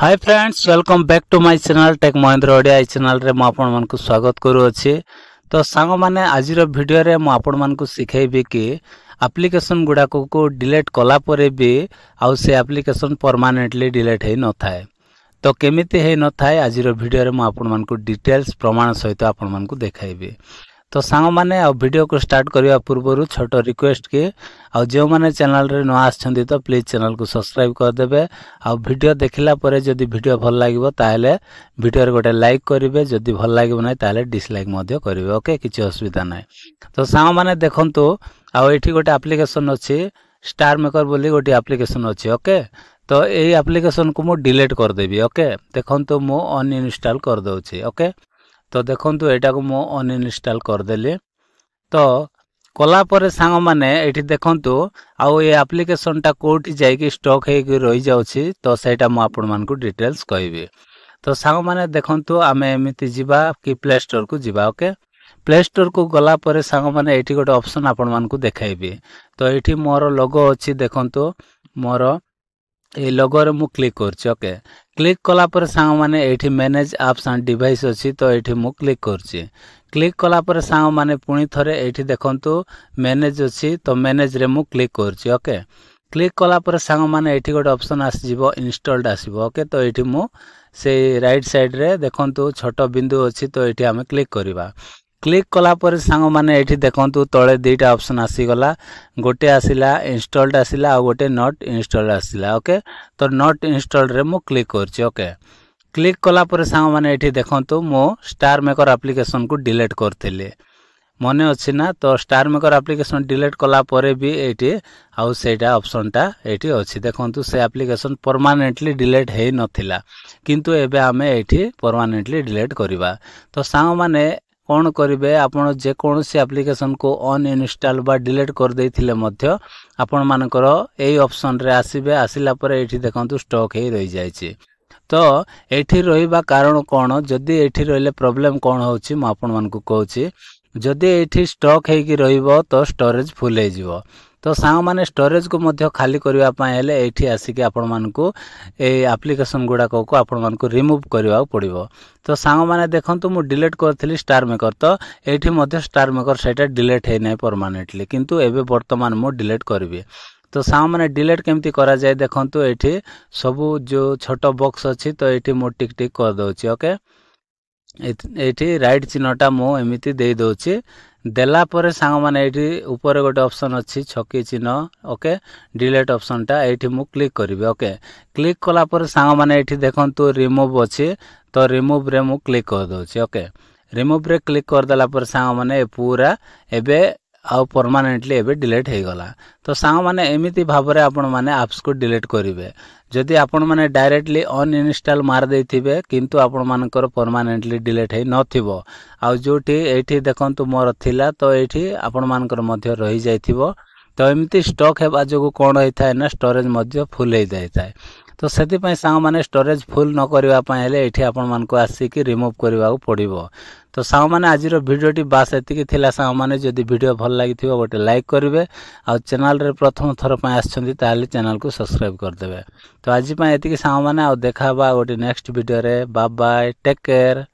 Hi friends, welcome back to my channel tech Mahendra Odia. ई channel रे मु आपन मन को स्वागत करू अछि। तो सांग माने आज रो वीडियो रे मु आपन मन को सिखेबी कि एप्लीकेशन गुडा को डिलीट कला परे भी आउ से एप्लीकेशन परमानेंटली डिलीट हे न थाए। तो केमिति हे न थाए आज रो वीडियो रे मु आपन मन को डिटेल्स प्रमाण सहित आपन मन को देखाइबी। तो सांग माने आ वीडियो को स्टार्ट करिया पूर्वरु छोटो रिक्वेस्ट के आ जो माने चैनल रे न आछंती तो प्लीज चैनल को सब्सक्राइब कर देबे। आ वीडियो देखिला परे जदी वीडियो भल लागिवो ताहेले वीडियो रे गोटे लाइक करिवे, जदी भल लागिवो नै ताहेले डिसलाइक मध्य करिवे। ओके, किछि असुविधा नै। तो सांग माने देखंतु आ एठी गोटे एप्लीकेशन अछि स्टार मेकर बोली गोटे एप्लीकेशन अछि। ओके, तो एई एप्लीकेशन को मु डिलीट कर देबी। ओके, देखंतु मु अनइंस्टॉल कर दउछि। ओके, तो देखंतु एटा को मु अनइंस्टॉल कर देली। तो कला परे सांग माने एठी देखंतु आउ ए एप्लीकेशन टा कोठी जाय कि स्टॉक हे कि रहि जाउछि। तो सेटा मु आपन मान को डिटेल्स कहबी। तो सांग माने देखंतु आमे एमिति जिबा कि प्ले स्टोर को जिबा। ओके, प्ले स्टोर को गला परे सांग माने एठी गोटे ऑप्शन आपन मान को देखाइबी। तो एठी मोर लोगो अछि, देखंतु मोर ए लोगो रे मु क्लिक करछि। ओके, क्लिक कला पर सांग माने एठी मैनेज एप्स एंड डिवाइस अछि। तो एठी मु क्लिक करछि। क्लिक कला पर सांग माने पुणी थरे एठी देखंतु मैनेज अछि। तो मैनेज रे मु क्लिक करछि। ओके, क्लिक कला पर सांग माने एठी गोटे ऑप्शन आसी जिवो इंस्टॉल्ड आसीबो। ओके, तो एठी मु से राइट साइड रे देखंतु छोटो बिंदु अछि। तो एठी हमें क्लिक करिबा। क्लिक कला पर सांग माने एठी देखंतु तळे दुईटा ऑप्शन आसी गला। गोटे आसिला इंस्टॉल्ड आसिला आ गोटे नॉट इंस्टॉल्ड आसिला। ओके, तो नॉट इंस्टॉल्ड रे मु क्लिक करछि। ओके, क्लिक कला पर सांग माने एठी देखंतु मो स्टार मेकर एप्लीकेशन को डिलीट करथिले, मने अछि ना। तो स्टार मेकर एप्लीकेशन डिलीट कला परे भी एठी आउ सेटा ऑप्शन टा एठी अछि। देखंतु से एप्लीकेशन परमानेंटली डिलीट हे नथिला, किंतु एबे हमें एठी परमानेंटली डिलीट करिबा। तो सांग माने कौन करिवे, आपण जे कोनोसी एप्लीकेशन को अनइंस्टॉल बा डिलीट कर देथिले मध्य आपण मानकर एई ऑप्शन रे आसीबे। आसिला परे एठी देखंतु स्टॉक हे रहि जायछि। तो एठी रहिबा कारण कोन, जदी एठी रहले प्रॉब्लम कोन होछि म आपण मान को कहूछि। जदी एठी स्टॉक हे कि रहिबो तो स्टोरेज फुल हे जिवो। तो सांग माने स्टोरेज को मध्य खाली करिवा पय हेले एठी आसी कि आपण मान को ए एप्लीकेशन गुडा को आपण मान को रिमूव करिवा पड़िबो। तो सांग माने देखंतु मु डिलीट करथिली स्टार मेकर। तो एठी मध्य स्टार मेकर सेटा डिलीट हे नै परमानेंटली, किंतु एबे वर्तमान मु डिलीट करबी। तो सांग माने डिलीट केमती करा जाय देखंतु एठी सबु जो छोटो बॉक्स अछि। तो एठी मु टिक टिक कर दउछि। ओके, एठी राइट चिन्हटा मु एमिति दे दउछि। देला परे सांग माने एठी ऊपर गोटे ऑप्शन अछि छकी चिन्ह। ओके, डिलीट ऑप्शन टा एठी मु क्लिक करबी। ओके, क्लिक कला परे सांग माने एठी देखंतु रिमूव अछि। तो रिमूव रे मु क्लिक कर दउछि। ओके, रिमूव रे क्लिक कर देला पर सांग माने पूरा एबे आउ परमानेंटली एबे डिलीट हे गला। तो सांग माने एमिति भाबरे आपण माने एप्स को डिलीट करिवे। जदि आपण माने डायरेक्टली अनइंस्टॉल मार देथिबे, किंतु आपण मानकर परमानेंटली डिलीट हे नथिबो। आ जोठी एठी देखंतु मोर थिला, तो एठी आपण मानकर मध्य रहि जायथिबो। तो एमिति स्टॉक हेबा जोगु कोन होइथाय ना, स्टोरेज मध्य फुल हे जायथाय। तो सेति पय सांग माने स्टोरेज फुल न करिवा पय हेले एठी आपण मान को आसी कि रिमूव करिवा पड़िबो। तो सांग माने आज रो वीडियोटी बास एतिकी थिला। सांग माने जदि वीडियो भल लागिथिबो गोटे लाइक करिवे, आ चैनल रे प्रथम थर पय आछंती ताले चैनल को सब्सक्राइब कर देबे। तो आज पय एतिकी सांग माने आ देखाबा गोटे नेक्स्ट वीडियो रे। Bye bye, take care.